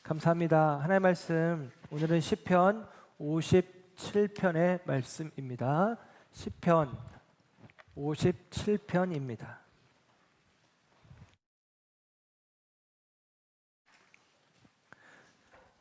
감사합니다. 하나님의 말씀, 오늘은 시편 57편의 말씀입니다. 시편 57편입니다.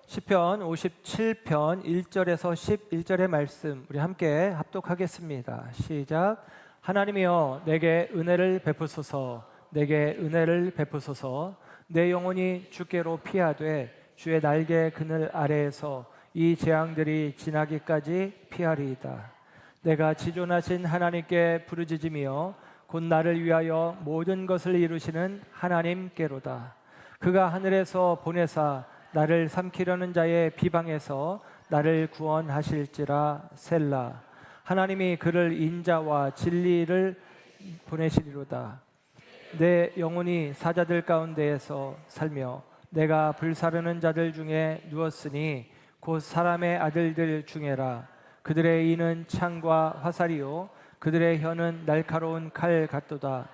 시편 57편 1절에서 11절의 말씀 우리 함께 합독하겠습니다. 시작. 하나님이여 내게 은혜를 베푸소서. 내게 은혜를 베푸소서. 내 영혼이 주께로 피하되 주의 날개 그늘 아래에서 이 재앙들이 지나기까지 피하리이다. 내가 지존하신 하나님께 부르짖으며 곧 나를 위하여 모든 것을 이루시는 하나님께로다. 그가 하늘에서 보내사 나를 삼키려는 자의 비방에서 나를 구원하실지라. 셀라. 하나님이 그를 인자와 진리를 보내시리로다. 내 영혼이 사자들 가운데에서 살며 내가 불사르는 자들 중에 누웠으니 곧 사람의 아들들 중에라. 그들의 이는 창과 화살이요 그들의 혀는 날카로운 칼 같도다.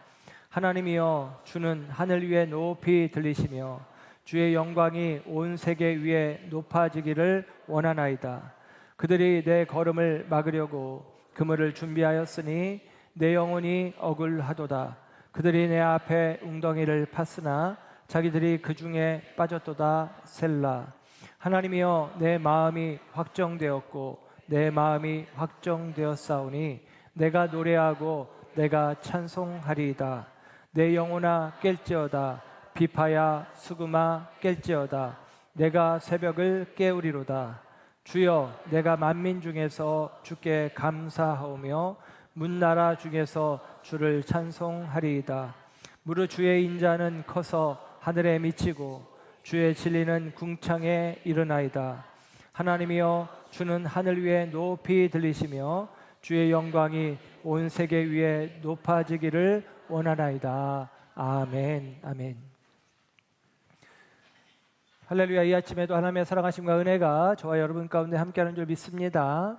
하나님이여 주는 하늘 위에 높이 들리시며 주의 영광이 온 세계 위에 높아지기를 원하나이다. 그들이 내 걸음을 막으려고 그물을 준비하였으니 내 영혼이 억울하도다. 그들이 내 앞에 웅덩이를 팠으나 자기들이 그 중에 빠졌도다. 셀라. 하나님이여 내 마음이 확정되었고 내 마음이 확정되었사오니 내가 노래하고 내가 찬송하리이다. 내 영혼아 깰지어다. 비파야 수금아 깰지어다. 내가 새벽을 깨우리로다. 주여 내가 만민 중에서 주께 감사하오며 문나라 중에서 주를 찬송하리이다. 무릇 주의 인자는 커서 하늘에 미치고 주의 진리는 궁창에 이르나이다. 하나님이여 주는 하늘 위에 높이 들리시며 주의 영광이 온 세계 위에 높아지기를 원하나이다. 아멘. 아멘. 할렐루야. 이 아침에도 하나님의 사랑하심과 은혜가 저와 여러분 가운데 함께하는 줄 믿습니다.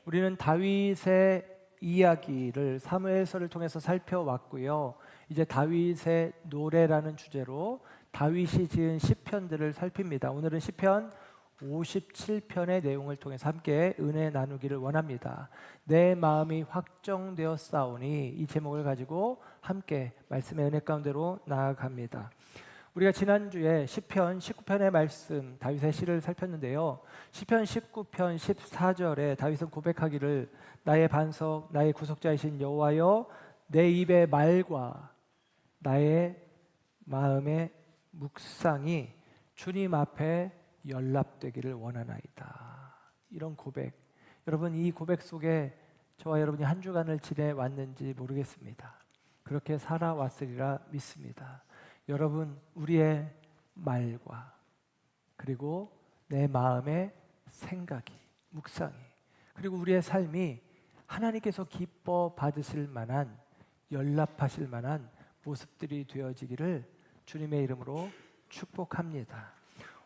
우리는 다윗의 이야기를 사무엘서를 통해서 살펴왔고요. 이제 다윗의 노래라는 주제로 다윗이 지은 시편들을 살핍니다. 오늘은 시편 57편의 내용을 통해서 함께 은혜 나누기를 원합니다. 내 마음이 확정되었사오니 이 제목을 가지고 함께 말씀의 은혜 가운데로 나아갑니다. 우리가 지난주에 시편 19편의 말씀 다윗의 시를 살폈는데요. 시편 19편 14절에 다윗은 고백하기를 나의 반석 나의 구속자이신 여호와여 내 입의 말과 나의 마음의 묵상이 주님 앞에 연락되기를 원하나이다. 이런 고백, 여러분 이 고백 속에 저와 여러분이 한 주간을 지내왔는지 모르겠습니다. 그렇게 살아왔으리라 믿습니다. 여러분 우리의 말과 그리고 내 마음의 생각이 묵상이 그리고 우리의 삶이 하나님께서 기뻐 받으실 만한 연락하실 만한 모습들이 되어지기를 주님의 이름으로 축복합니다.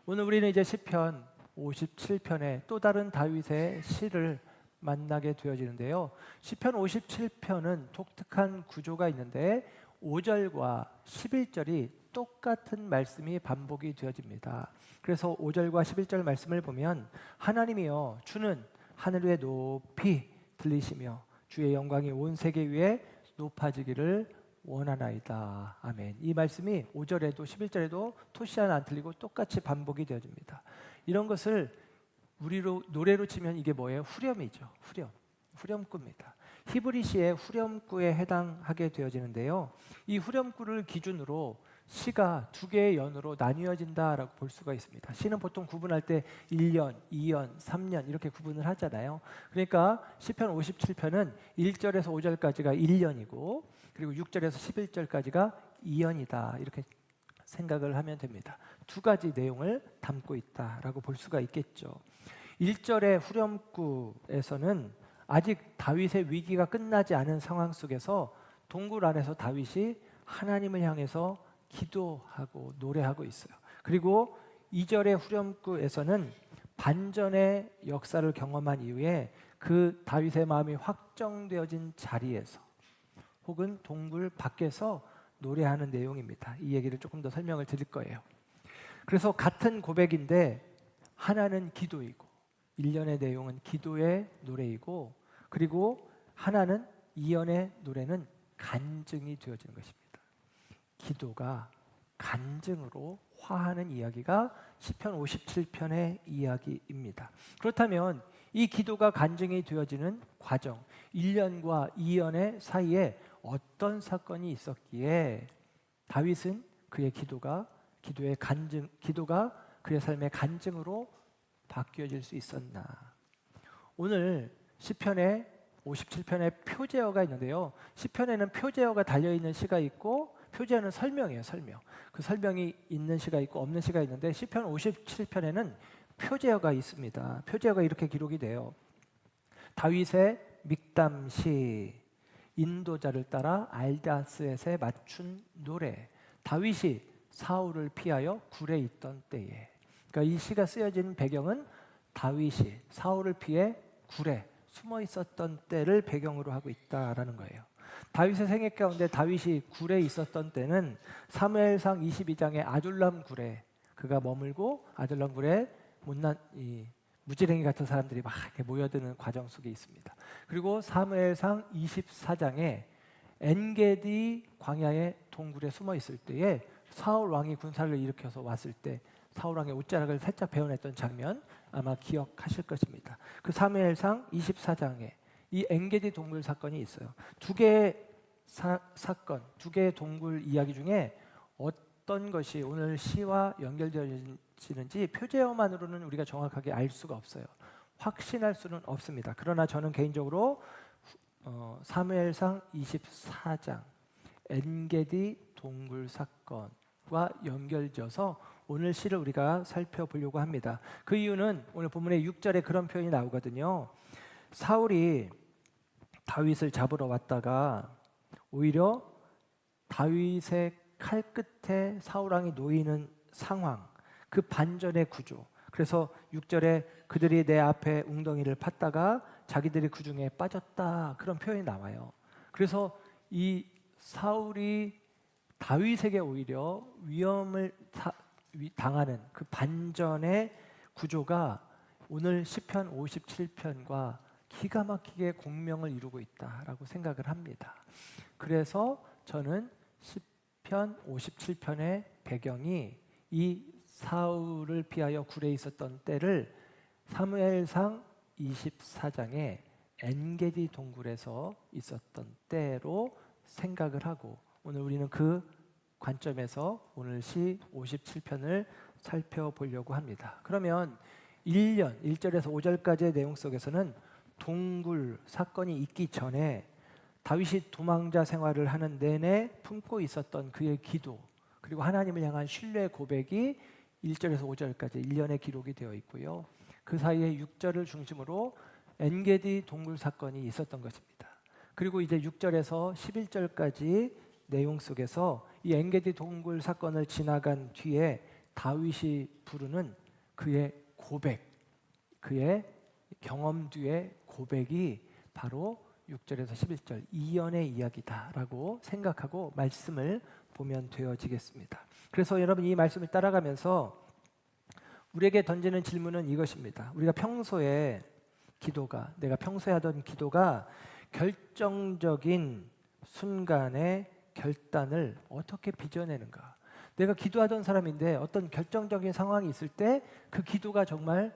오늘 우리는 이제 시편 57편의 또 다른 다윗의 시를 만나게 되어지는데요. 시편 57편은 독특한 구조가 있는데 5절과 11절이 똑같은 말씀이 반복이 되어집니다. 그래서 5절과 11절 말씀을 보면 하나님이여 주는 하늘 위에 높이 들리시며 주의 영광이 온 세계 위에 높아지기를 원하나이다. 아멘. 이 말씀이 5절에도 11절에도 토시 하나 안 틀리고 똑같이 반복이 되어집니다. 이런 것을 우리로 노래로 치면 이게 뭐예요? 후렴이죠. 후렴구입니다. 히브리시의 후렴구에 해당하게 되어지는데요. 이 후렴구를 기준으로 시가 두 개의 연으로 나뉘어진다라고 볼 수가 있습니다. 시는 보통 구분할 때 1년, 2년, 3년 이렇게 구분을 하잖아요. 그러니까 시편 57편은 1절에서 5절까지가 1년이고 그리고 6절에서 11절까지가 2년이다. 이렇게 생각을 하면 됩니다. 두 가지 내용을 담고 있다라고 볼 수가 있겠죠. 1절의 후렴구에서는 아직 다윗의 위기가 끝나지 않은 상황 속에서 동굴 안에서 다윗이 하나님을 향해서 기도하고 노래하고 있어요. 그리고 2절의 후렴구에서는 반전의 역사를 경험한 이후에 그 다윗의 마음이 확정되어진 자리에서 혹은 동굴 밖에서 노래하는 내용입니다. 이 얘기를 조금 더 설명을 드릴 거예요. 그래서 같은 고백인데 하나는 기도이고 일련의 내용은 기도의 노래이고, 그리고 하나는 이연의 노래는 간증이 되어지는 것입니다. 기도가 간증으로 화하는 이야기가 시편 57편의 이야기입니다. 그렇다면 이 기도가 간증이 되어지는 과정, 1년과 2년의 사이에 어떤 사건이 있었기에 다윗은 그의 기도가 그의 삶의 간증으로 바뀌어질 수 있었나? 오늘 시편에 57편에 표제어가 있는데요. 시편에는 표제어가 달려있는 시가 있고 표제어는 설명이에요. 설명. 그 설명이 있는 시가 있고 없는 시가 있는데 시편 57편에는 표제어가 있습니다. 표제어가 이렇게 기록이 돼요. 다윗의 믹담시, 인도자를 따라 알다스엣에 맞춘 노래. 다윗이 사울을 피하여 굴에 있던 때에. 그러니까 이 시가 쓰여진 배경은 다윗이 사울을 피해 굴에 숨어 있었던 때를 배경으로 하고 있다라는 거예요. 다윗의 생애 가운데 다윗이 굴에 있었던 때는 사무엘상 22장의 아둘람 굴에 그가 머물고 아둘람 굴에 못난 무지랭이 같은 사람들이 막 이렇게 모여드는 과정 속에 있습니다. 그리고 사무엘상 24장에 엔게디 광야의 동굴에 숨어 있을 때에 사울 왕이 군사를 일으켜서 왔을 때 사울 왕의 옷자락을 살짝 베어냈던 장면 아마 기억하실 것입니다. 그 사무엘상 24장에 이 엔게디 동굴 사건이 있어요. 두 개의 사건, 두 개의 동굴 이야기 중에 어떤 것이 오늘 시와 연결되어지는지 표제어만으로는 우리가 정확하게 알 수가 없어요. 확신할 수는 없습니다. 그러나 저는 개인적으로 사무엘상 24장 엔게디 동굴 사건과 연결져서 오늘 시를 우리가 살펴보려고 합니다. 그 이유는 오늘 본문의 6절에 그런 표현이 나오거든요. 사울이 다윗을 잡으러 왔다가 오히려 다윗의 칼 끝에 사울 왕이 놓이는 상황, 그 반전의 구조. 그래서 6절에 그들이 내 앞에 웅덩이를 팠다가 자기들이 그 중에 빠졌다, 그런 표현이 나와요. 그래서 이 사울이 다윗에게 오히려 위험을 당하는 그 반전의 구조가 오늘 시편 57편과 기가 막히게 공명을 이루고 있다라고 생각을 합니다. 그래서 저는 시편 57편의 배경이 이 사울을 피하여 굴에 있었던 때를 사무엘상 24장의 엔게디 동굴에서 있었던 때로 생각을 하고 오늘 우리는 그 관점에서 오늘 시 57편을 살펴보려고 합니다. 그러면 1절에서 5절까지의 내용 속에서는 동굴 사건이 있기 전에 다윗이 도망자 생활을 하는 내내 품고 있었던 그의 기도, 그리고 하나님을 향한 신뢰 고백이 1절에서 5절까지 1년에 기록이 되어 있고요. 그 사이에 6절을 중심으로 엔게디 동굴 사건이 있었던 것입니다. 그리고 이제 6절에서 11절까지 내용 속에서 이 엔게디 동굴 사건을 지나간 뒤에 다윗이 부르는 그의 고백, 그의 경험 뒤의 고백이 바로 6절에서 11절 2연의 이야기다라고 생각하고 말씀을 보면 되어지겠습니다. 그래서 여러분 이 말씀을 따라가면서 우리에게 던지는 질문은 이것입니다. 우리가 평소에 내가 평소에 하던 기도가 결정적인 순간의 결단을 어떻게 빚어내는가? 내가 기도하던 사람인데 어떤 결정적인 상황이 있을 때 그 기도가 정말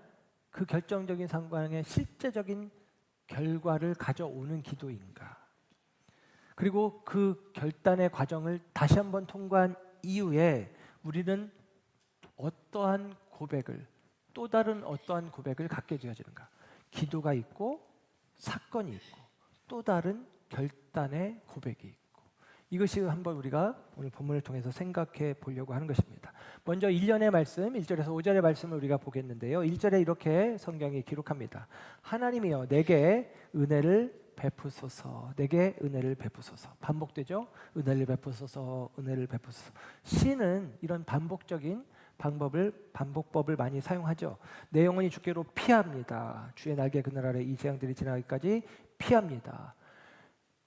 그 결정적인 상황의 실제적인 결과를 가져오는 기도인가? 그리고 그 결단의 과정을 다시 한번 통과한 이후에 우리는 어떠한 고백을, 또 다른 어떠한 고백을 갖게 되어지는가? 기도가 있고 사건이 있고 또 다른 결단의 고백이 있고, 이것이 한번 우리가 오늘 본문을 통해서 생각해 보려고 하는 것입니다. 먼저 1년의 말씀, 1절에서 5절의 말씀을 우리가 보겠는데요. 1절에 이렇게 성경이 기록합니다. 하나님이여 내게 은혜를 베푸소서, 내게 은혜를 베푸소서. 반복되죠? 은혜를 베푸소서, 은혜를 베푸소서. 시는 이런 반복적인 반복법을 많이 사용하죠. 내 영혼이 주께로 피합니다. 주의 날개 그늘 아래 이 재앙들이 지나기까지 피합니다.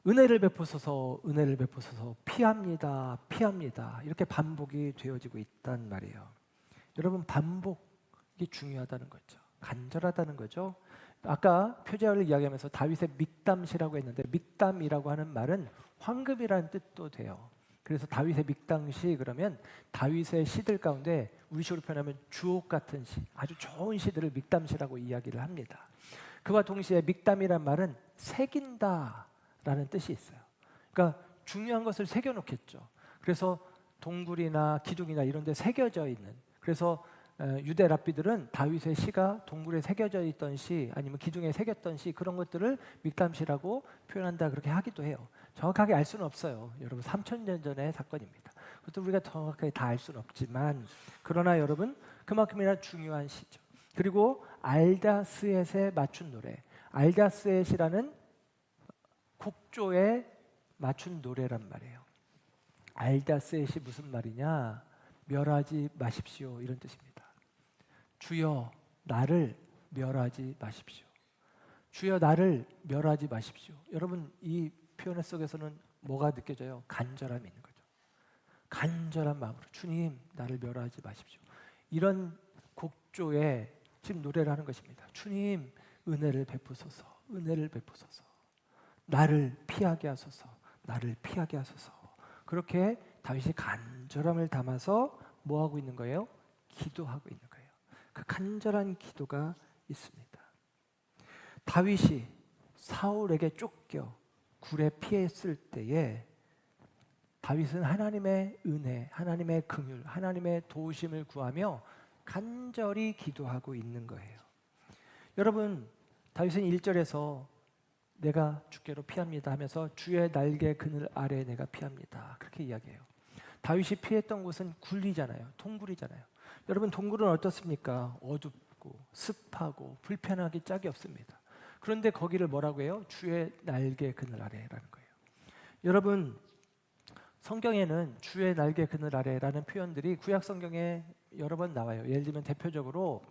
은혜를 베푸소서, 은혜를 베푸소서, 피합니다, 피합니다. 이렇게 반복이 되어지고 있단 말이에요. 여러분, 반복이 중요하다는 거죠. 간절하다는 거죠. 아까 표제어를 이야기하면서 다윗의 믹담시라고 했는데, 믹담이라고 하는 말은 황금이라는 뜻도 돼요. 그래서 다윗의 믹담시, 그러면 다윗의 시들 가운데 우리 식으로 표현하면 주옥 같은 시, 아주 좋은 시들을 믹담시라고 이야기를 합니다. 그와 동시에 믹담이란 말은 새긴다라는 뜻이 있어요. 그러니까 중요한 것을 새겨놓겠죠. 그래서 동굴이나 기둥이나 이런 데 새겨져 있는, 그래서 유대 랍비들은 다윗의 시가 동굴에 새겨져 있던 시, 아니면 기둥에 새겼던 시, 그런 것들을 믹담시라고 표현한다, 그렇게 하기도 해요. 정확하게 알 수는 없어요. 여러분, 3000년 전의 사건입니다. 그것도 우리가 정확하게 다 알 수는 없지만, 그러나 여러분, 그만큼이나 중요한 시죠. 그리고 알다스엣에 맞춘 노래, 알다스엣이라는 곡조에 맞춘 노래란 말이에요. 알다스엣이 무슨 말이냐? 멸하지 마십시오, 이런 뜻입니다. 주여 나를 멸하지 마십시오. 주여 나를 멸하지 마십시오. 여러분, 이 표현 속에서는 뭐가 느껴져요? 간절함이 있는 거죠. 간절한 마음으로 주님 나를 멸하지 마십시오. 이런 곡조에 지금 노래를 하는 것입니다. 주님 은혜를 베푸소서, 은혜를 베푸소서. 나를 피하게 하소서, 나를 피하게 하소서. 그렇게 다윗이 간절함을 담아서 뭐 하고 있는 거예요? 기도하고 있는 거예요. 그 간절한 기도가 있습니다. 다윗이 사울에게 쫓겨 굴에 피했을 때에 다윗은 하나님의 은혜, 하나님의 긍휼, 하나님의 도우심을 구하며 간절히 기도하고 있는 거예요. 여러분, 다윗은 1절에서 내가 주께로 피합니다 하면서 주의 날개 그늘 아래에 내가 피합니다, 그렇게 이야기해요. 다윗이 피했던 곳은 굴이잖아요. 동굴이잖아요. 여러분, 동굴은 어떻습니까? 어둡고 습하고 불편하기 짝이 없습니다. 그런데 거기를 뭐라고 해요? 주의 날개 그늘 아래라는 거예요. 여러분, 성경에는 주의 날개 그늘 아래라는 표현들이 구약 성경에 여러 번 나와요. 예를 들면 대표적으로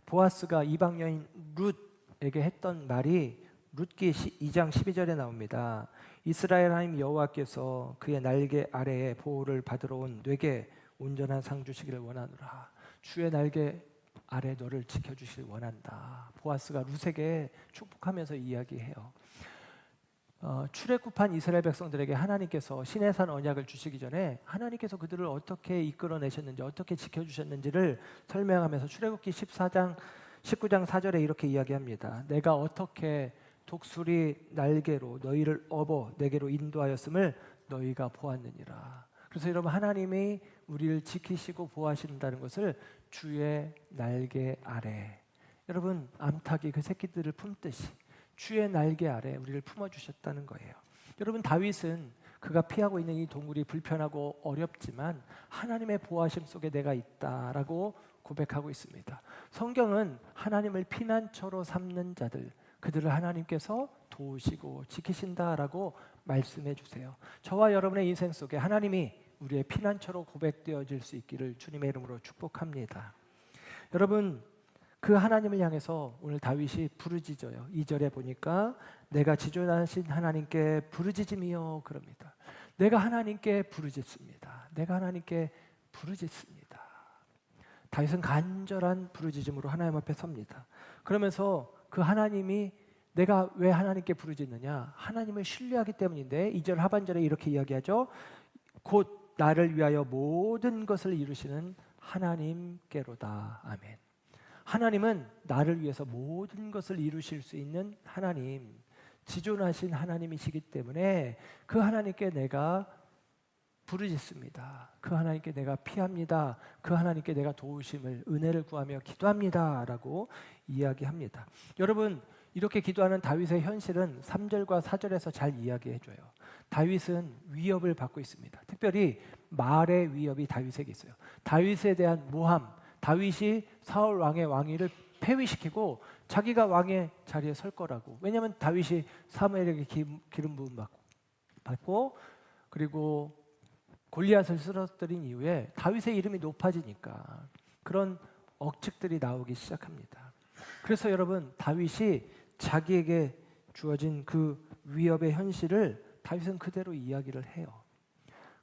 보아스가 이방 여인 룻에게 했던 말이 룻기 2장 12절에 나옵니다. 이스라엘 하나님 여호와께서 그의 날개 아래에 보호를 받으러 온 뇌게 온전한 상 주시기를 원하노라. 주의 날개 아래 너를 지켜주시길 원한다. 보아스가 룻에게 축복하면서 이야기해요. 출애굽한 이스라엘 백성들에게 하나님께서 시내산 언약을 주시기 전에 하나님께서 그들을 어떻게 이끌어내셨는지, 어떻게 지켜주셨는지를 설명하면서 출애굽기 19장 4절에 이렇게 이야기합니다. 내가 어떻게 독수리 날개로 너희를 업어 내게로 인도하였음을 너희가 보았느니라. 그래서 여러분, 하나님이 우리를 지키시고 보호하신다는 것을 주의 날개 아래, 여러분 암탉이 그 새끼들을 품듯이 주의 날개 아래 우리를 품어주셨다는 거예요. 여러분, 다윗은 그가 피하고 있는 이 동굴이 불편하고 어렵지만 하나님의 보호하심 속에 내가 있다라고 고백하고 있습니다. 성경은 하나님을 피난처로 삼는 자들, 그들을 하나님께서 도우시고 지키신다라고 말씀해 주세요. 저와 여러분의 인생 속에 하나님이 우리의 피난처로 고백되어질 수 있기를 주님의 이름으로 축복합니다. 여러분, 그 하나님을 향해서 오늘 다윗이 부르짖어요. 2절에 보니까 내가 지존하신 하나님께 부르짖으며 그럽니다. 내가 하나님께 부르짖습니다. 내가 하나님께 부르짖습니다. 다윗은 간절한 부르짖음으로 하나님 앞에 섭니다. 그러면서 그 하나님이, 내가 왜 하나님께 부르짖느냐? 하나님을 신뢰하기 때문인데 2절 하반절에 이렇게 이야기하죠. 곧 나를 위하여 모든 것을 이루시는 하나님께로다. 아멘. 하나님은 나를 위해서 모든 것을 이루실 수 있는 하나님, 지존하신 하나님이시기 때문에 그 하나님께 내가 부르짖습니다. 그 하나님께 내가 피합니다. 그 하나님께 내가 도우심을, 은혜를 구하며 기도합니다 라고 이야기합니다. 여러분, 이렇게 기도하는 다윗의 현실은 3절과 4절에서 잘 이야기해줘요. 다윗은 위협을 받고 있습니다. 특별히 말의 위협이 다윗에게 있어요. 다윗에 대한 모함, 다윗이 사울 왕의 왕위를 폐위시키고 자기가 왕의 자리에 설 거라고. 왜냐하면 다윗이 사무엘에게 기름 부음 받고 그리고 골리앗을 쓰러뜨린 이후에 다윗의 이름이 높아지니까 그런 억측들이 나오기 시작합니다. 그래서 여러분, 다윗이 자기에게 주어진 그 위협의 현실을 다윗은 그대로 이야기를 해요.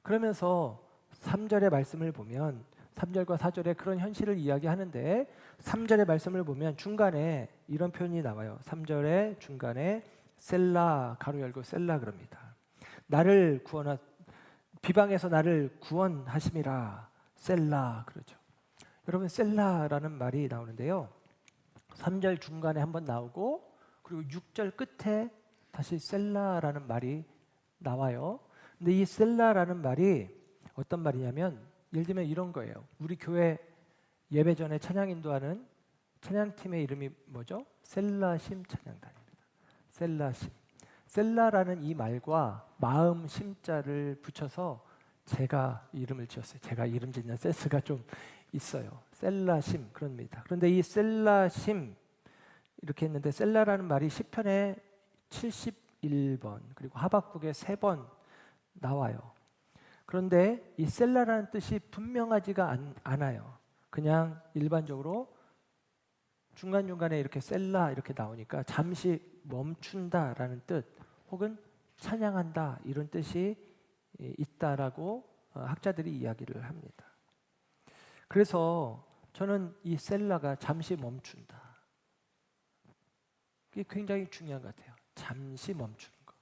그러면서 3절의 말씀을 보면 3절과 4절에 그런 현실을 이야기하는데 3절의 말씀을 보면 중간에 이런 표현이 나와요. 3절의 중간에 셀라 가로 열고 셀라 그럽니다. 나를 구원하 비방에서 나를 구원하심이라 셀라 그러죠. 여러분 셀라라는 말이 나오는데요. 3절 중간에 한번 나오고 그리고 6절 끝에 다시 셀라라는 말이 나와요. 근데 이 셀라라는 말이 어떤 말이냐면 예를 들면 이런 거예요. 우리 교회 예배 전에 찬양 인도하는 찬양팀의 이름이 뭐죠? 셀라심 찬양단입니다. 셀라심. 셀라라는 이 말과 마음 심자를 붙여서 제가 이름을 지었어요. 제가 이름 짓는 센스가 좀 있어요. 셀라심 그럽니다. 그런데 이 셀라심 이렇게 했는데 셀라라는 말이 시편에 71번 그리고 하박국에 3번 나와요. 그런데 이 셀라라는 뜻이 분명하지가 않아요. 그냥 일반적으로 중간중간에 이렇게 셀라 이렇게 나오니까 잠시 멈춘다라는 뜻 혹은 찬양한다 이런 뜻이 있다라고 학자들이 이야기를 합니다. 그래서 저는 이 셀라가 잠시 멈춘다. 이게 굉장히 중요한 것 같아요. 잠시 멈추는 것.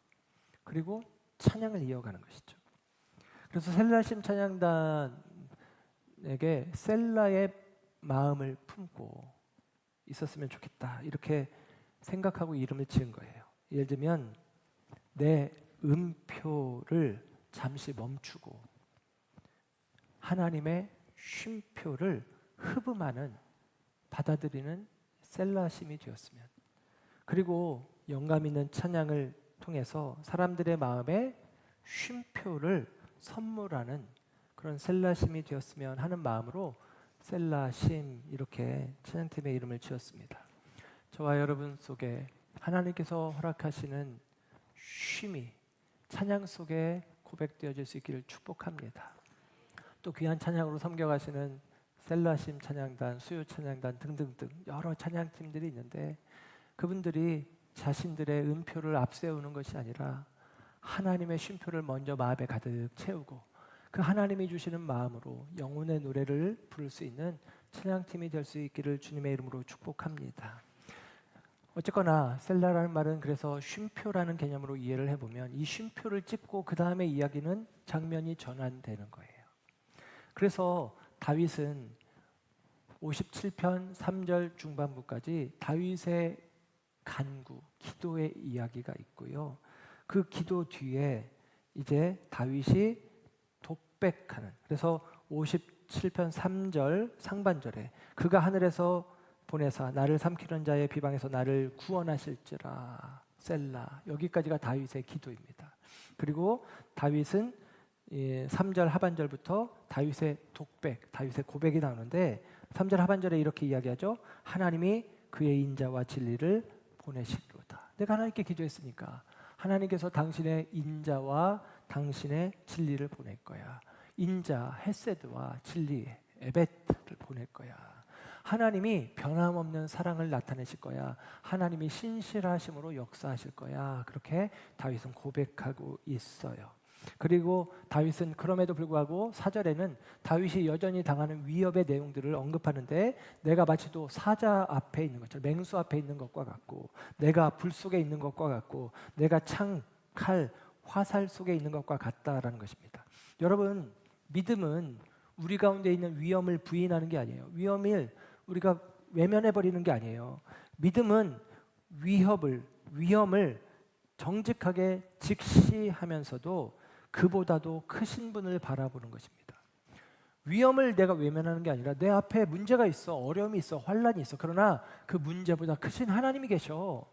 그리고 찬양을 이어가는 것이죠. 그래서 셀라심 찬양단에게 셀라의 마음을 품고 있었으면 좋겠다. 이렇게 생각하고 이름을 지은 거예요. 예를 들면 내 음표를 잠시 멈추고 하나님의 쉼표를 흡음하는 받아들이는 셀라심이 되었으면 그리고 영감 있는 찬양을 통해서 사람들의 마음에 쉼표를 선물하는 그런 셀라심이 되었으면 하는 마음으로 셀라심 이렇게 찬양팀의 이름을 지었습니다. 저와 여러분 속에 하나님께서 허락하시는 쉼이 찬양 속에 고백되어질 수 있기를 축복합니다. 또 귀한 찬양으로 섬겨가시는 셀라심 찬양단, 수요 찬양단 등등등 여러 찬양팀들이 있는데 그분들이 자신들의 음표를 앞세우는 것이 아니라 하나님의 쉼표를 먼저 마음에 가득 채우고 그 하나님이 주시는 마음으로 영혼의 노래를 부를 수 있는 찬양팀이 될 수 있기를 주님의 이름으로 축복합니다. 어쨌거나 셀라라는 말은 그래서 쉼표라는 개념으로 이해를 해보면 이 쉼표를 찍고 그 다음에 이야기는 장면이 전환되는 거예요. 그래서 다윗은 57편 3절 중반부까지 다윗의 간구, 기도의 이야기가 있고요. 그 기도 뒤에 이제 다윗이 독백하는 그래서 57편 3절 상반절에 그가 하늘에서 보내사 나를 삼키는 자의 비방에서 나를 구원하실지라 셀라 여기까지가 다윗의 기도입니다. 그리고 다윗은 3절 하반절부터 다윗의 독백, 다윗의 고백이 나오는데 3절 하반절에 이렇게 이야기하죠. 하나님이 그의 인자와 진리를 보내시리로다. 내가 하나님께 기도했으니까 하나님께서 당신의 인자와 당신의 진리를 보낼 거야. 인자, 헤세드와 진리, 에벳을 보낼 거야. 하나님이 변함없는 사랑을 나타내실 거야. 하나님이 신실하심으로 역사하실 거야. 그렇게 다윗은 고백하고 있어요. 그리고 다윗은 그럼에도 불구하고 4절에는 다윗이 여전히 당하는 위협의 내용들을 언급하는데 내가 마치도 사자 앞에 있는 것처럼 맹수 앞에 있는 것과 같고 내가 불 속에 있는 것과 같고 내가 창, 칼, 화살 속에 있는 것과 같다라는 것입니다. 여러분 믿음은 우리 가운데 있는 위험을 부인하는 게 아니에요. 위험을 우리가 외면해버리는 게 아니에요. 믿음은 위험을 정직하게 직시하면서도 그보다도 크신 분을 바라보는 것입니다. 위험을 내가 외면하는 게 아니라 내 앞에 문제가 있어, 어려움이 있어, 환란이 있어. 그러나 그 문제보다 크신 하나님이 계셔.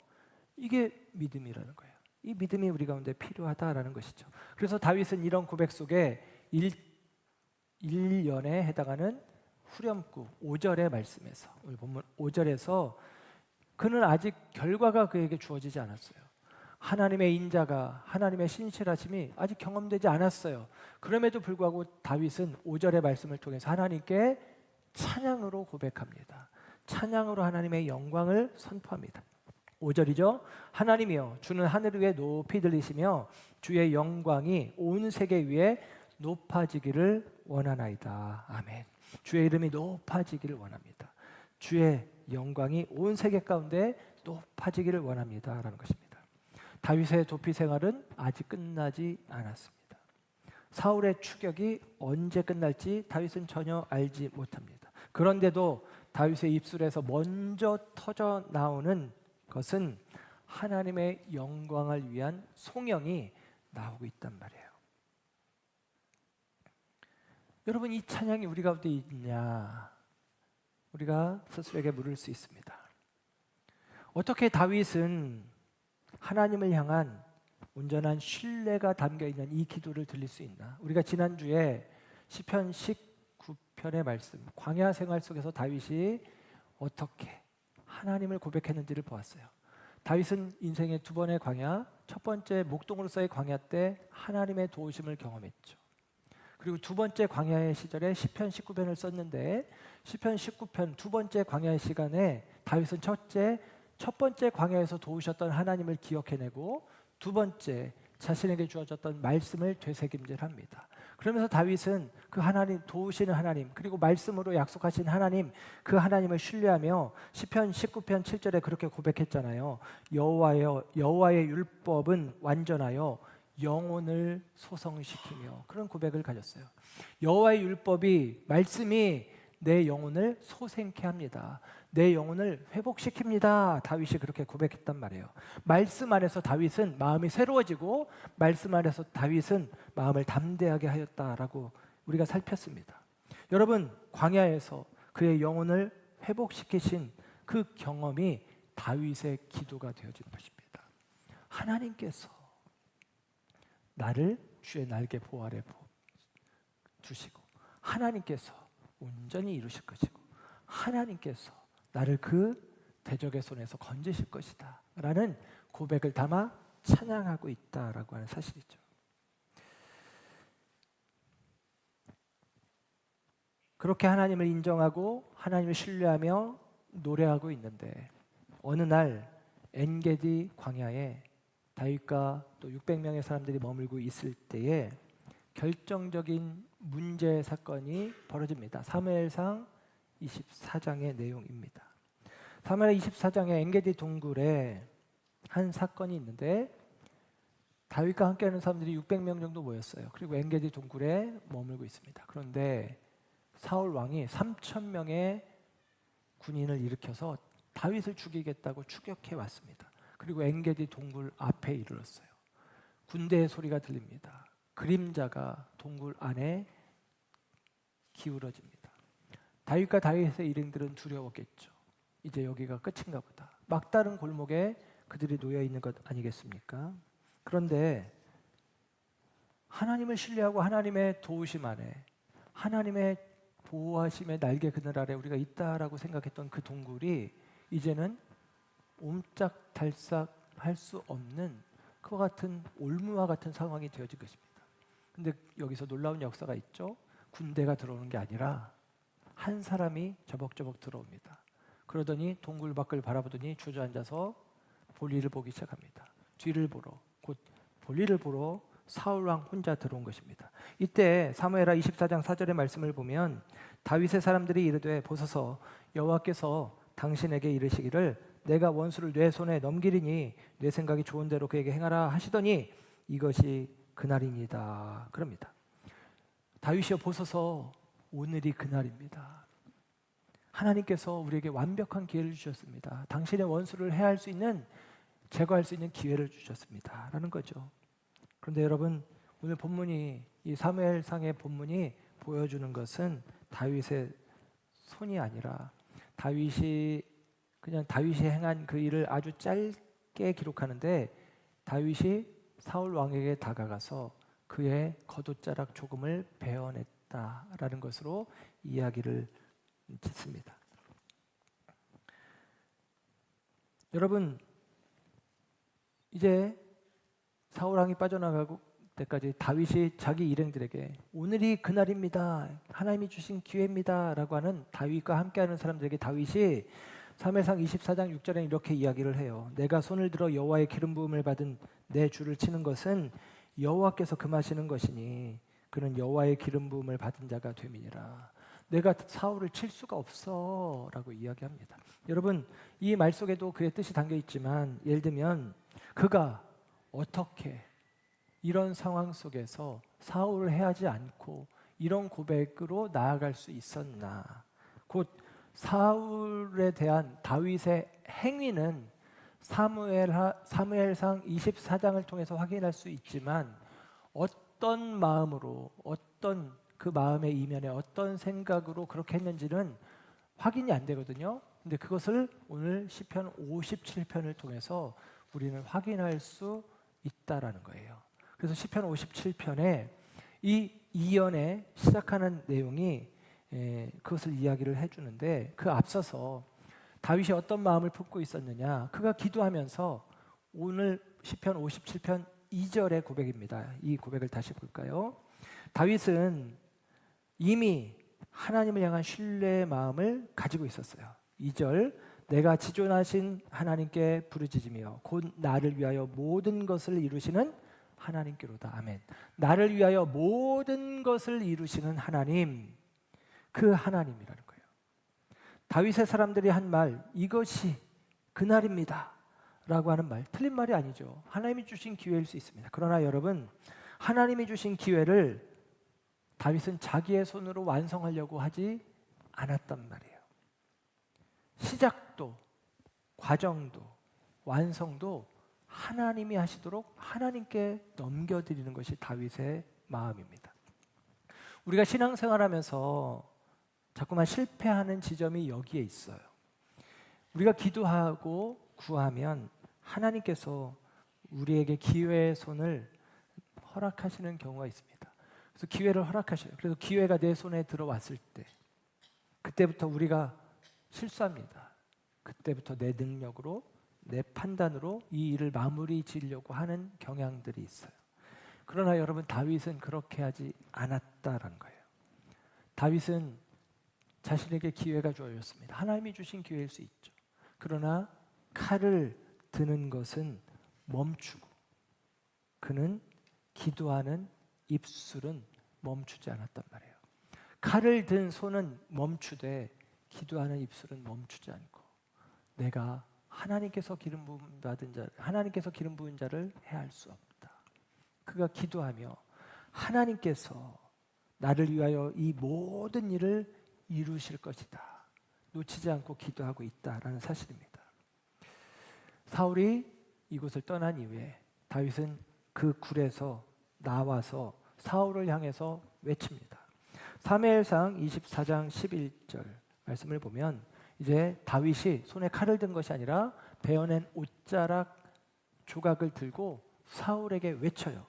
이게 믿음이라는 거예요. 이 믿음이 우리 가운데 필요하다라는 것이죠. 그래서 다윗은 이런 고백 속에 1년에 해당하는 후렴구 5절의 말씀에서 오늘 본문 5절에서 그는 아직 결과가 그에게 주어지지 않았어요. 하나님의 인자가 하나님의 신실하심이 아직 경험되지 않았어요. 그럼에도 불구하고 다윗은 5절의 말씀을 통해서 하나님께 찬양으로 고백합니다. 찬양으로 하나님의 영광을 선포합니다. 5절이죠. 하나님이여 주는 하늘 위에 높이 들리시며 주의 영광이 온 세계 위에 높아지기를 원하나이다. 아멘. 주의 이름이 높아지기를 원합니다. 주의 영광이 온 세계 가운데 높아지기를 원합니다. 라는 것입니다. 다윗의 도피 생활은 아직 끝나지 않았습니다. 사울의 추격이 언제 끝날지 다윗은 전혀 알지 못합니다. 그런데도 다윗의 입술에서 먼저 터져 나오는 것은 하나님의 영광을 위한 송영이 나오고 있단 말이에요. 여러분, 이 찬양이 우리 가운데 있냐? 우리가 스스로에게 물을 수 있습니다. 어떻게 다윗은 하나님을 향한 온전한 신뢰가 담겨있는 이 기도를 드릴 수 있나? 우리가 지난주에 시편 19편의 말씀, 광야 생활 속에서 다윗이 어떻게 하나님을 고백했는지를 보았어요. 다윗은 인생의 두 번의 광야, 첫 번째 목동으로서의 광야 때 하나님의 도우심을 경험했죠. 그리고 두 번째 광야의 시절에 시편 19편을 썼는데 시편 19편 두 번째 광야의 시간에 다윗은 첫 번째 광야에서 도우셨던 하나님을 기억해내고 두 번째 자신에게 주어졌던 말씀을 되새김질합니다. 그러면서 다윗은 그 하나님, 도우시는 하나님, 그리고 말씀으로 약속하신 하나님, 그 하나님을 신뢰하며 시편 19편 7절에 그렇게 고백했잖아요. 여호와의 율법은 완전하여 영혼을 소성시키며, 그런 고백을 가졌어요. 여호와의 율법이, 말씀이 내 영혼을 소생케 합니다. 내 영혼을 회복시킵니다. 다윗이 그렇게 고백했단 말이에요. 말씀 안에서 다윗은 마음이 새로워지고 말씀 안에서 다윗은 마음을 담대하게 하였다라고 우리가 살폈습니다. 여러분, 광야에서 그의 영혼을 회복시키신 그 경험이 다윗의 기도가 되어진 것입니다. 하나님께서 나를 주의 날개 보호 아래 두시고 하나님께서 온전히 이루실 것이고 하나님께서 나를 그 대적의 손에서 건지실 것이다 라는 고백을 담아 찬양하고 있다라고 하는 사실이죠. 그렇게 하나님을 인정하고 하나님을 신뢰하며 노래하고 있는데 어느 날 엔게디 광야에 다윗과 또 600명의 사람들이 머물고 있을 때에 결정적인 문제 사건이 벌어집니다. 사무엘상 24장의 내용입니다. 사무엘 24장에 엔게디 동굴에 한 사건이 있는데 다윗과 함께하는 사람들이 600명 정도 모였어요. 그리고 엔게디 동굴에 머물고 있습니다. 그런데 사울 왕이 3,000명의 군인을 일으켜서 다윗을 죽이겠다고 추격해 왔습니다. 그리고 엔게디 동굴 앞에 이르렀어요. 군대의 소리가 들립니다. 그림자가 동굴 안에 기울어집니다. 다윗과 다윗의 일행들은 두려웠겠죠. 이제 여기가 끝인가 보다. 막다른 골목에 그들이 놓여 있는 것 아니겠습니까? 그런데 하나님을 신뢰하고 하나님의 도우심 안에, 하나님의 보호하심의 날개 그늘 아래 우리가 있다라고 생각했던 그 동굴이 이제는 옴짝달싹 할 수 없는 그와 같은 올무와 같은 상황이 되어진 것입니다. 근데 여기서 놀라운 역사가 있죠. 군대가 들어오는 게 아니라 한 사람이 저벅저벅 들어옵니다. 그러더니 동굴 밖을 바라보더니 주저앉아서 볼일을 보기 시작합니다. 뒤를 보러, 곧 볼일을 보러 사울왕 혼자 들어온 것입니다. 이때 사무엘하 24장 4절의 말씀을 보면 다윗의 사람들이 이르되 보소서 여호와께서 당신에게 이르시기를 내가 원수를 내 손에 넘기리니 내 생각이 좋은 대로 그에게 행하라 하시더니 이것이 그날입니다. 그럽니다. 다윗이여 보소서 오늘이 그날입니다. 하나님께서 우리에게 완벽한 기회를 주셨습니다. 당신의 원수를 해할 수 있는, 제거할 수 있는 기회를 주셨습니다. 라는 거죠. 그런데 여러분, 오늘 본문이, 이 사무엘상의 본문이 보여주는 것은 다윗의 손이 아니라 다윗이 행한 그 일을 아주 짧게 기록하는데 다윗이 사울 왕에게 다가가서 그의 겉옷자락 조금을 베어냈다라는 것으로 이야기를 짓습니다. 여러분, 이제 사울 왕이 빠져나가고 때까지 다윗이 자기 일행들에게 오늘이 그날입니다. 하나님이 주신 기회입니다. 라고 하는 다윗과 함께하는 사람들에게 다윗이 사무엘상 24장 6절에 이렇게 이야기를 해요. 내가 손을 들어 여호와의 기름 부음을 받은 내 주를 치는 것은 여호와께서 금하시는 것이니 그는 여호와의 기름 부음을 받은 자가 됨이니라. 내가 사울을 칠 수가 없어라고 이야기합니다. 여러분, 이 말 속에도 그의 뜻이 담겨 있지만 예를 들면 그가 어떻게 이런 상황 속에서 사울을 해하지 않고 이런 고백으로 나아갈 수 있었나? 곧 사울에 대한 다윗의 행위는 사무엘상 24장을 통해서 확인할 수 있지만 어떤 마음으로, 어떤 그 마음의 이면에 어떤 생각으로 그렇게 했는지는 확인이 안 되거든요. 근데 그것을 오늘 시편 57편을 통해서 우리는 확인할 수 있다라는 거예요. 그래서 시편 57편에 이 이연에 시작하는 내용이 그것을 이야기를 해주는데 그 앞서서 다윗이 어떤 마음을 품고 있었느냐, 그가 기도하면서 오늘 시편 57편 2절의 고백입니다. 이 고백을 다시 볼까요? 다윗은 이미 하나님을 향한 신뢰의 마음을 가지고 있었어요. 2절, 내가 지존하신 하나님께 부르짖으며 곧 나를 위하여 모든 것을 이루시는 하나님께로다. 아멘. 나를 위하여 모든 것을 이루시는 하나님, 그 하나님이라는 거예요. 다윗의 사람들이 한 말, 이것이 그날입니다 라고 하는 말, 틀린 말이 아니죠. 하나님이 주신 기회일 수 있습니다. 그러나 여러분, 하나님이 주신 기회를 다윗은 자기의 손으로 완성하려고 하지 않았단 말이에요. 시작도, 과정도, 완성도 하나님이 하시도록 하나님께 넘겨드리는 것이 다윗의 마음입니다. 우리가 신앙생활하면서 자꾸만 실패하는 지점이 여기에 있어요. 우리가 기도하고 구하면 하나님께서 우리에게 기회의 손을 허락하시는 경우가 있습니다. 그래서 기회를 허락하셔요. 그래서 기회가 내 손에 들어왔을 때 그때부터 우리가 실수합니다. 그때부터 내 능력으로, 내 판단으로 이 일을 마무리 지으려고 하는 경향들이 있어요. 그러나 여러분, 다윗은 그렇게 하지 않았다라는 거예요. 다윗은 자신에게 기회가 주어졌습니다. 하나님이 주신 기회일 수 있죠. 그러나 칼을 드는 것은 멈추고 그는 기도하는 입술은 멈추지 않았단 말이에요. 칼을 든 손은 멈추되 기도하는 입술은 멈추지 않고 내가 하나님께서 기름 부음 받은 자, 하나님께서 기름 부은 자를 해할 수 없다. 그가 기도하며 하나님께서 나를 위하여 이 모든 일을 이루실 것이다. 놓치지 않고 기도하고 있다라는 사실입니다. 사울이 이곳을 떠난 이후에 다윗은 그 굴에서 나와서 사울을 향해서 외칩니다. 사무엘상 24장 11절 말씀을 보면 이제 다윗이 손에 칼을 든 것이 아니라 베어낸 옷자락 조각을 들고 사울에게 외쳐요.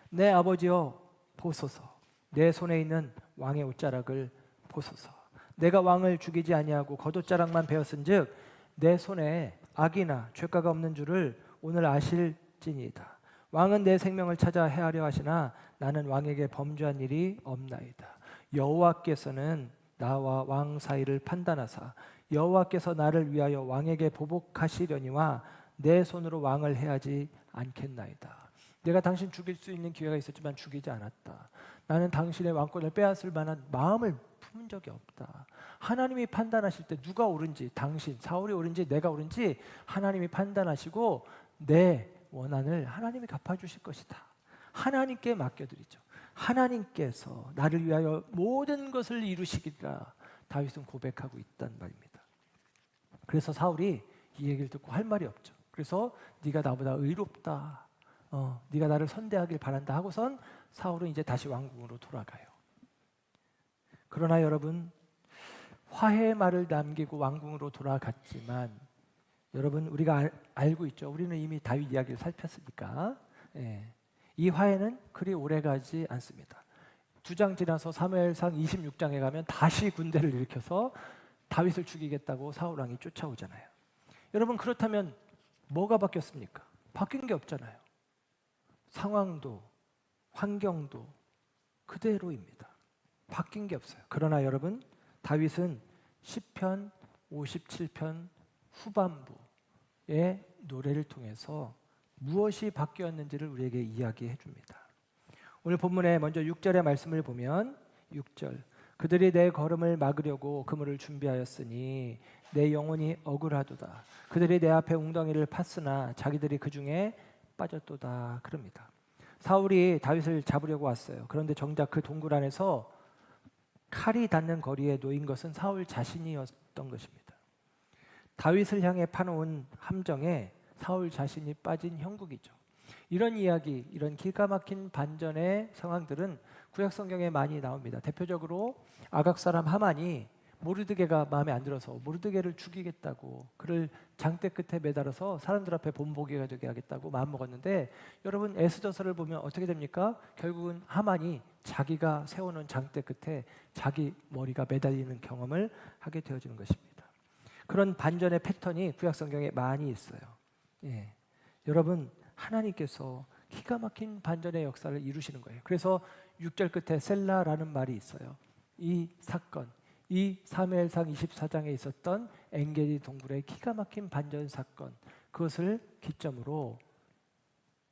내 아버지여 보소서. 내 손에 있는 왕의 옷자락을 보소서. 내가 왕을 죽이지 아니하고 겉옷자락만 베었은즉 내 손에 악이나 죄가가 없는 줄을 오늘 아실지니이다. 왕은 내 생명을 찾아 해하려 하시나 나는 왕에게 범죄한 일이 없나이다. 여호와께서는 나와 왕 사이를 판단하사 여호와께서 나를 위하여 왕에게 보복하시려니와 내 손으로 왕을 해하지 않겠나이다. 내가 당신 죽일 수 있는 기회가 있었지만 죽이지 않았다. 나는 당신의 왕권을 빼앗을 만한 마음을 품은 적이 없다. 하나님이 판단하실 때 누가 옳은지, 당신, 사울이 옳은지 내가 옳은지 하나님이 판단하시고 내 원한을 하나님이 갚아주실 것이다. 하나님께 맡겨드리죠. 하나님께서 나를 위하여 모든 것을 이루시리라 다윗은 고백하고 있단 말입니다. 그래서 사울이 이 얘기를 듣고 할 말이 없죠. 그래서 네가 나보다 의롭다. 네가 나를 선대하길 바란다 하고선 사울은 이제 다시 왕궁으로 돌아가요. 그러나 여러분, 화해의 말을 남기고 왕궁으로 돌아갔지만 여러분, 우리가 알고 있죠. 우리는 이미 다윗 이야기를 살폈으니까 이 화해는 그리 오래가지 않습니다. 2장 지나서 사무엘상 26장에 가면 다시 군대를 일으켜서 다윗을 죽이겠다고 사울 왕이 쫓아오잖아요. 여러분, 그렇다면 뭐가 바뀌었습니까? 바뀐 게 없잖아요. 상황도 환경도 그대로입니다. 바뀐 게 없어요. 그러나 여러분, 다윗은 시편 57편 후반부의 노래를 통해서 무엇이 바뀌었는지를 우리에게 이야기해 줍니다. 오늘 본문에 먼저 6절의 말씀을 보면 6절 그들이 내 걸음을 막으려고 그물을 준비하였으니 내 영혼이 억울하도다. 그들이 내 앞에 웅덩이를 팠으나 자기들이 그 중에 빠졌도다. 그럽니다. 사울이 다윗을 잡으려고 왔어요. 그런데 정작 그 동굴 안에서 칼이 닿는 거리에 놓인 것은 사울 자신이었던 것입니다. 다윗을 향해 파놓은 함정에 사울 자신이 빠진 형국이죠. 이런 이야기, 이런 기가 막힌 반전의 상황들은 구약 성경에 많이 나옵니다. 대표적으로 아각 사람 하만이 모르드게가 마음에 안 들어서 모르드게를 죽이겠다고 그를 장대 끝에 매달아서 사람들 앞에 본보기가 되게 하겠다고 마음먹었는데 여러분 에스더서를 보면 어떻게 됩니까? 결국은 하만이 자기가 세워놓은 장대 끝에 자기 머리가 매달리는 경험을 하게 되어지는 것입니다. 그런 반전의 패턴이 구약 성경에 많이 있어요. 예. 여러분 하나님께서 기가 막힌 반전의 역사를 이루시는 거예요. 그래서 6절 끝에 셀라라는 말이 있어요. 이 사건, 이 사무엘상 24장에 있었던 엔게디 동굴의 기가 막힌 반전 사건, 그것을 기점으로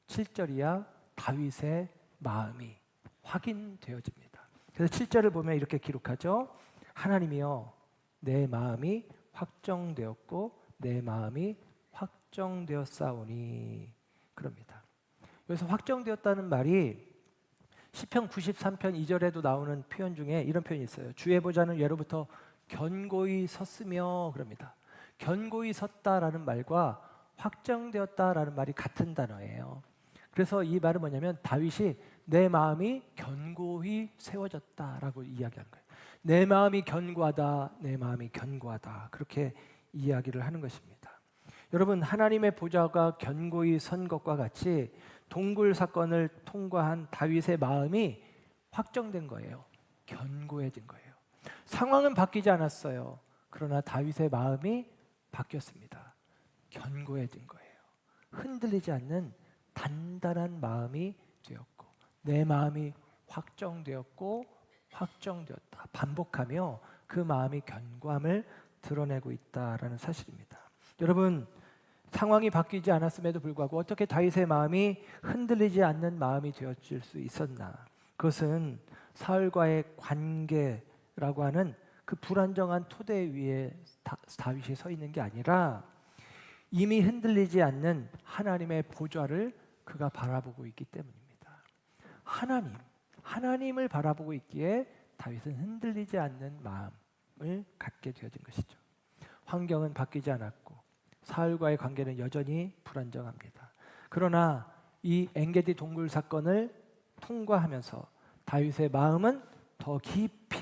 7절이야 다윗의 마음이 확인되어집니다. 그래서 7절을 보면 이렇게 기록하죠. 하나님이여 내 마음이 확정되었고 내 마음이 확정되었사오니 그럽니다. 여기서 확정되었다는 말이 시편 93편 2절에도 나오는 표현 중에 이런 표현이 있어요. 주의 보좌는 예로부터 견고히 섰으며 그럽니다. 견고히 섰다라는 말과 확정되었다라는 말이 같은 단어예요. 그래서 이 말은 뭐냐면 다윗이 내 마음이 견고히 세워졌다라고 이야기하는 거예요. 내 마음이 견고하다, 내 마음이 견고하다 그렇게 이야기를 하는 것입니다. 여러분 하나님의 보좌가 견고히 선 것과 같이 동굴 사건을 통과한 다윗의 마음이 확정된 거예요. 견고해진 거예요. 상황은 바뀌지 않았어요. 그러나 다윗의 마음이 바뀌었습니다. 견고해진 거예요. 흔들리지 않는 단단한 마음이 되었고 내 마음이 확정되었고 확정되었다. 반복하며 그 마음이 견고함을 드러내고 있다라는 사실입니다. 여러분 상황이 바뀌지 않았음에도 불구하고 어떻게 다윗의 마음이 흔들리지 않는 마음이 되어질 수 있었나? 그것은 사울과의 관계라고 하는 그 불안정한 토대 위에 다윗이 서 있는 게 아니라 이미 흔들리지 않는 하나님의 보좌를 그가 바라보고 있기 때문입니다. 하나님을 바라보고 있기에 다윗은 흔들리지 않는 마음을 갖게 되어진 것이죠. 환경은 바뀌지 않았고 사울과의 관계는 여전히 불안정합니다. 그러나 이 엔게디 동굴 사건을 통과하면서 다윗의 마음은 더 깊이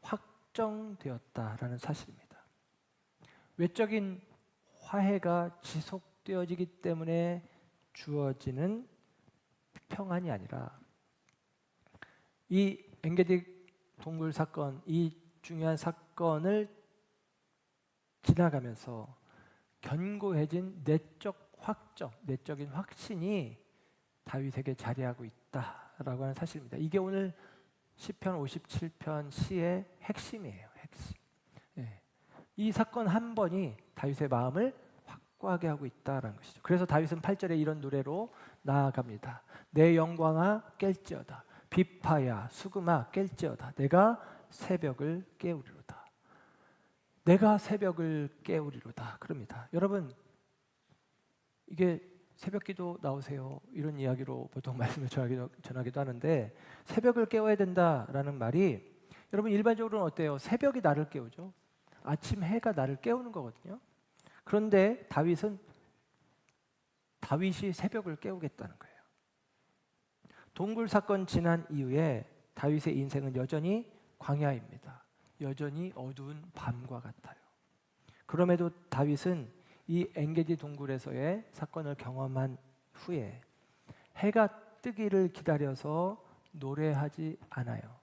확정되었다라는 사실입니다. 외적인 화해가 지속되어지기 때문에 주어지는 평안이 아니라 이 엔게디 동굴 사건, 이 중요한 사건을 지나가면서 견고해진 내적 확정, 내적인 확신이 다윗에게 자리하고 있다라고 하는 사실입니다. 이게 오늘 시편 57편 시의 핵심이에요. 핵심. 예. 이 사건 한 번이 다윗의 마음을 확고하게 하고 있다라는 것이죠. 그래서 다윗은 8절에 이런 노래로 나아갑니다. 내 영광아 깰지어다. 비파야 수금아 깰지어다. 내가 새벽을 깨우리로다. 내가 새벽을 깨우리로다. 그럽니다. 여러분 이게 새벽기도 나오세요. 이런 이야기로 보통 말씀을 전하기도 하는데 새벽을 깨워야 된다라는 말이 여러분 일반적으로는 어때요? 새벽이 나를 깨우죠. 아침 해가 나를 깨우는 거거든요. 그런데 다윗이 새벽을 깨우겠다는 거예요. 동굴 사건 지난 이후에 다윗의 인생은 여전히 광야입니다. 여전히 어두운 밤과 같아요. 그럼에도 다윗은 이 엔게디 동굴에서의 사건을 경험한 후에 해가 뜨기를 기다려서 노래하지 않아요.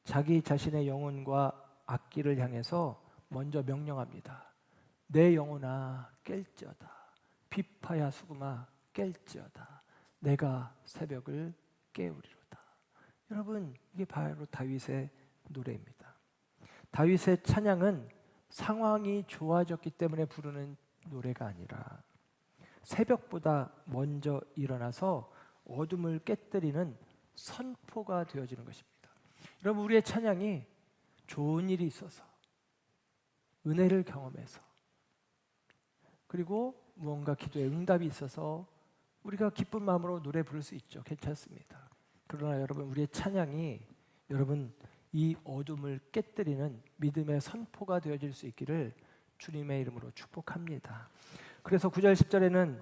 자기 자신의 영혼과 악기를 향해서 먼저 명령합니다. 내 영혼아 깰지어다. 비파야 수금아 깰지어다. 내가 새벽을 깨우리로다. 여러분 이게 바로 다윗의 노래입니다. 다윗의 찬양은 상황이 좋아졌기 때문에 부르는 노래가 아니라 새벽보다 먼저 일어나서 어둠을 깨뜨리는 선포가 되어지는 것입니다. 여러분, 우리의 찬양이 좋은 일이 있어서, 은혜를 경험해서, 그리고 무언가 기도에 응답이 있어서 우리가 기쁜 마음으로 노래 부를 수 있죠. 괜찮습니다. 그러나 여러분, 우리의 찬양이 여러분 이 어둠을 깨뜨리는 믿음의 선포가 되어질 수 있기를 주님의 이름으로 축복합니다. 그래서 9절 10절에는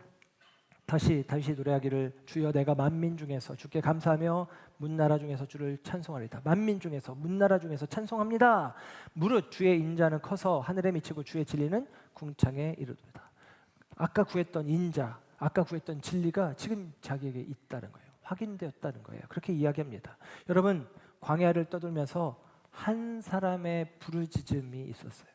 다시 다윗이 노래하기를 주여 내가 만민 중에서 주께 감사하며 문나라 중에서 주를 찬송하리다. 만민 중에서 문나라 중에서 찬송합니다. 무릇 주의 인자는 커서 하늘에 미치고 주의 진리는 궁창에 이르도다. 아까 구했던 인자, 아까 구했던 진리가 지금 자기에게 있다는 거예요. 확인되었다는 거예요. 그렇게 이야기합니다. 여러분, 광야를 떠돌면서 한 사람의 부르짖음이 있었어요.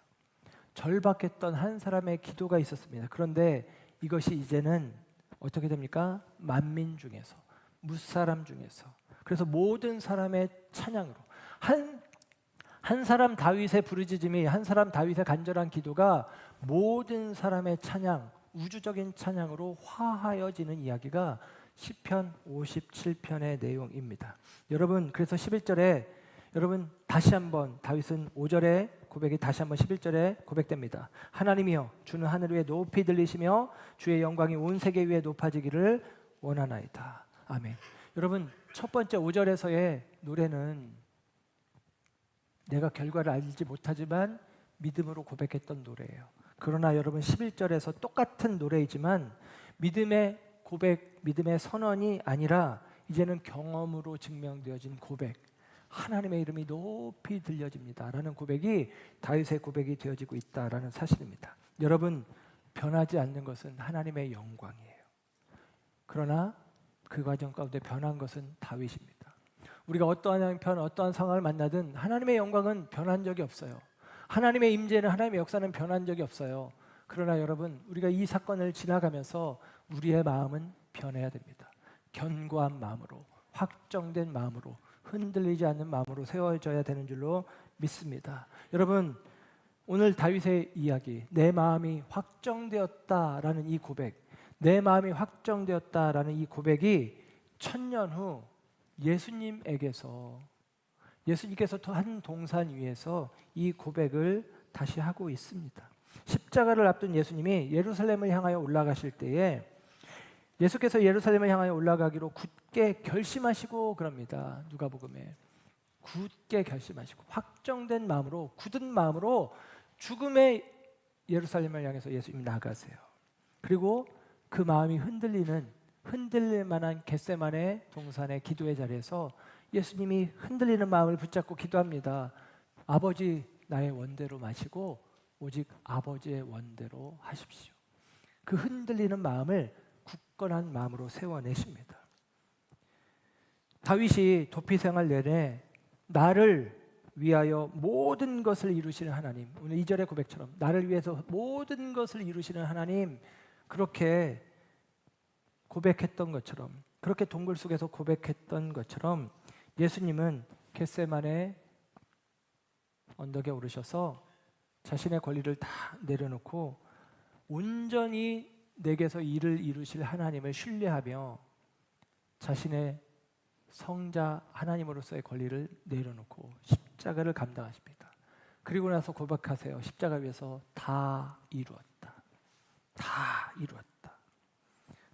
절박했던 한 사람의 기도가 있었습니다. 그런데 이것이 이제는 어떻게 됩니까? 만민 중에서, 무사람 중에서, 그래서 모든 사람의 찬양으로 한 사람 다윗의 부르짖음이, 한 사람 다윗의 간절한 기도가 모든 사람의 찬양, 우주적인 찬양으로 화하여지는 이야기가 시편 57편의 내용입니다. 여러분, 그래서 11절에 여러분 다시 한번 다윗은 5절에 고백이 다시 한번 11절에 고백됩니다. 하나님이여 주는 하늘 위에 높이 들리시며 주의 영광이 온 세계 위에 높아지기를 원하나이다. 아멘. 여러분, 첫 번째 5절에서의 노래는 내가 결과를 알지 못하지만 믿음으로 고백했던 노래예요. 그러나 여러분 11절에서 똑같은 노래이지만 믿음의 고백, 믿음의 선언이 아니라 이제는 경험으로 증명되어진 고백, 하나님의 이름이 높이 들려집니다 라는 고백이 다윗의 고백이 되어지고 있다라는 사실입니다. 여러분, 변하지 않는 것은 하나님의 영광이에요. 그러나 그 과정 가운데 변한 것은 다윗입니다. 우리가 어떠한 형편, 어떠한 상황을 만나든 하나님의 영광은 변한 적이 없어요. 하나님의 임재는, 하나님의 역사는 변한 적이 없어요. 그러나 여러분, 우리가 이 사건을 지나가면서 우리의 마음은 변해야 됩니다. 견고한 마음으로, 확정된 마음으로, 흔들리지 않는 마음으로 세워져야 되는 줄로 믿습니다. 여러분, 오늘 다윗의 이야기, 내 마음이 확정되었다라는 이 고백, 내 마음이 확정되었다라는 이 고백이 1000년 후 예수님께서 한 동산 위에서 이 고백을 다시 하고 있습니다. 십자가를 앞둔 예수님이 예루살렘을 향하여 올라가실 때에 예수께서 예루살렘을 향하여 올라가기로 굳게 결심하시고 그럽니다. 누가복음에 굳게 결심하시고 확정된 마음으로, 굳은 마음으로 죽음의 예루살렘을 향해서 예수님이 나가세요. 그리고 그 마음이 흔들릴 만한 겟세마네 동산의 기도의 자리에서 예수님이 흔들리는 마음을 붙잡고 기도합니다. 아버지, 나의 원대로 마시고 오직 아버지의 원대로 하십시오. 그 흔들리는 마음을 굳건한 마음으로 세워내십니다. 다윗이 도피 생활 내내 나를 위하여 모든 것을 이루시는 하나님, 오늘 2절의 고백처럼 나를 위해서 모든 것을 이루시는 하나님, 그렇게 고백했던 것처럼, 그렇게 동굴 속에서 고백했던 것처럼 예수님은 겟세마네 언덕에 오르셔서 자신의 권리를 다 내려놓고 온전히 내게서 일을 이루실 하나님을 신뢰하며 자신의 성자 하나님으로서의 권리를 내려놓고 십자가를 감당하십니다. 그리고 나서 고백하세요. 십자가 위에서 다 이루었다. 다 이루었다.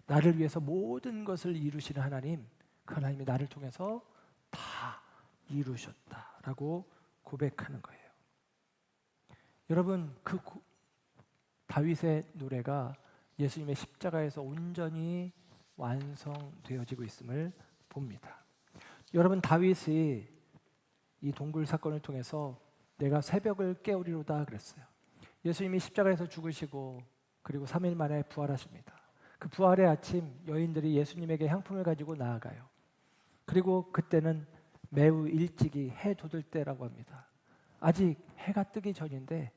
나를 위해서 모든 것을 이루시는 하나님, 그 하나님이 나를 통해서 다 이루셨다라고 고백하는 거예요. 여러분, 그 다윗의 노래가 예수님의 십자가에서 온전히 완성되어지고 있음을 봅니다. 여러분, 다윗이 이 동굴 사건을 통해서 내가 새벽을 깨우리로다 그랬어요. 예수님이 십자가에서 죽으시고 그리고 3일 만에 부활하십니다. 그 부활의 아침, 여인들이 예수님에게 향품을 가지고 나아가요. 그리고 그때는 매우 일찍이 해 돋을 때라고 합니다. 아직 해가 뜨기 전인데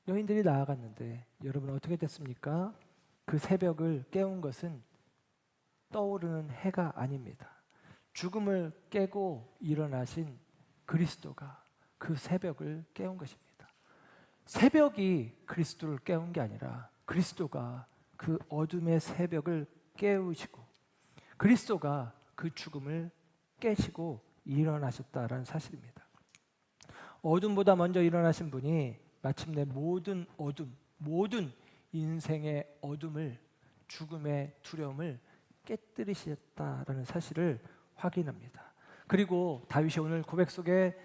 여인들이 나아갔는데 여러분 어떻게 됐습니까? 그 새벽을 깨운 것은 떠오르는 해가 아닙니다. 죽음을 깨고 일어나신 그리스도가 그 새벽을 깨운 것입니다. 새벽이 그리스도를 깨운 게 아니라 그리스도가 그 어둠의 새벽을 깨우시고 그리스도가 그 죽음을 깨시고 일어나셨다라는 사실입니다. 어둠보다 먼저 일어나신 분이 마침내 모든 어둠, 모든 인생의 어둠을, 죽음의 두려움을 깨뜨리셨다라는 사실을 확인합니다. 그리고 다윗이 오늘 고백 속에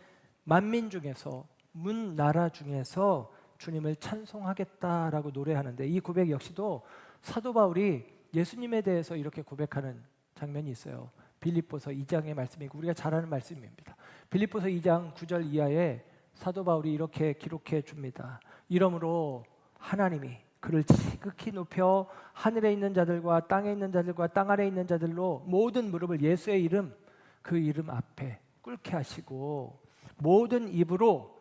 만민 중에서, 문 나라 중에서 주님을 찬송하겠다라고 노래하는데, 이 고백 역시도 사도 바울이 예수님에 대해서 이렇게 고백하는 장면이 있어요. 빌립보서 2장의 말씀이고 우리가 잘 아는 말씀입니다. 빌립보서 2장 9절 이하에 사도 바울이 이렇게 기록해 줍니다. 이러므로 하나님이 그를 지극히 높여 하늘에 있는 자들과 땅에 있는 자들과 땅 아래에 있는 자들로 모든 무릎을 예수의 이름, 그 이름 앞에 꿇게 하시고 모든 입으로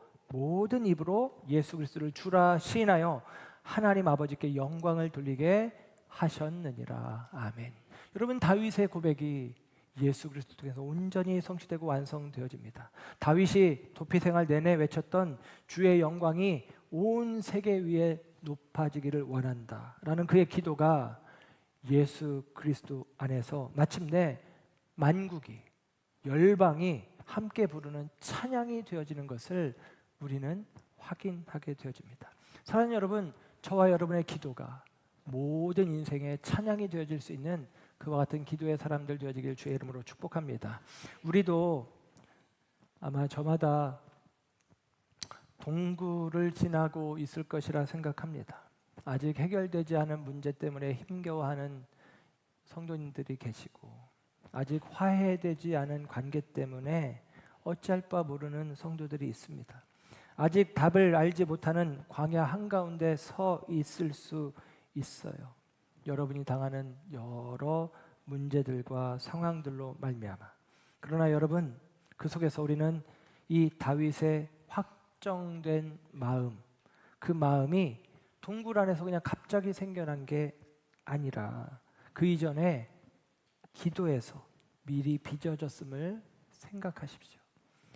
예수 그리스도를 주라 시인하여 하나님 아버지께 영광을 돌리게 하셨느니라. 아멘. 여러분, 다윗의 고백이 예수 그리스도 통해서 온전히 성취되고 완성되어집니다. 다윗이 도피 생활 내내 외쳤던 주의 영광이 온 세계 위에 높아지기를 원한다라는 그의 기도가 예수 그리스도 안에서 마침내 만국이, 열방이 함께 부르는 찬양이 되어지는 것을 우리는 확인하게 되어집니다. 사랑하는 여러분, 저와 여러분의 기도가 모든 인생의 찬양이 되어질 수 있는 그와 같은 기도의 사람들 되어지길 주의 이름으로 축복합니다. 우리도 아마 저마다 동굴을 지나고 있을 것이라 생각합니다. 아직 해결되지 않은 문제 때문에 힘겨워하는 성도님들이 계시고, 아직 화해되지 않은 관계 때문에 어찌할 바 모르는 성도들이 있습니다. 아직 답을 알지 못하는 광야 한가운데 서 있을 수 있어요. 여러분이 당하는 여러 문제들과 상황들로 말미암아. 그러나 여러분, 그 속에서 우리는 이 다윗의 확정된 마음, 그 마음이 동굴 안에서 그냥 갑자기 생겨난 게 아니라 그 이전에 기도에서 미리 빚어졌음을 생각하십시오.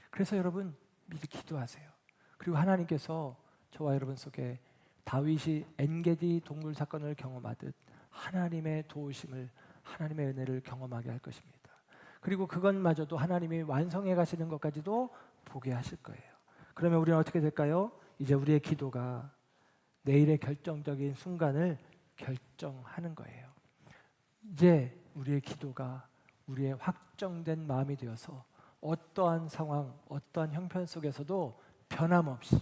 그래서 여러분, 미리 기도하세요. 그리고 하나님께서 저와 여러분 속에 다윗이 엔게디 동굴 사건을 경험하듯 하나님의 도우심을, 하나님의 은혜를 경험하게 할 것입니다. 그리고 그것마저도 하나님이 완성해 가시는 것까지도 보게 하실 거예요. 그러면 우리는 어떻게 될까요? 이제 우리의 기도가 내일의 결정적인 순간을 결정하는 거예요. 이제 우리의 기도가 우리의 확정된 마음이 되어서 어떠한 상황, 어떠한 형편 속에서도 변함없이,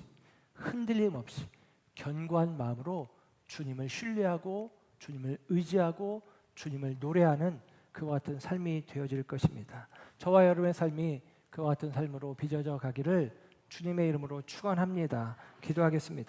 흔들림 없이 견고한 마음으로 주님을 신뢰하고 주님을 의지하고 주님을 노래하는 그와 같은 삶이 되어질 것입니다. 저와 여러분의 삶이 그와 같은 삶으로 빚어져 가기를 주님의 이름으로 축원합니다. 기도하겠습니다.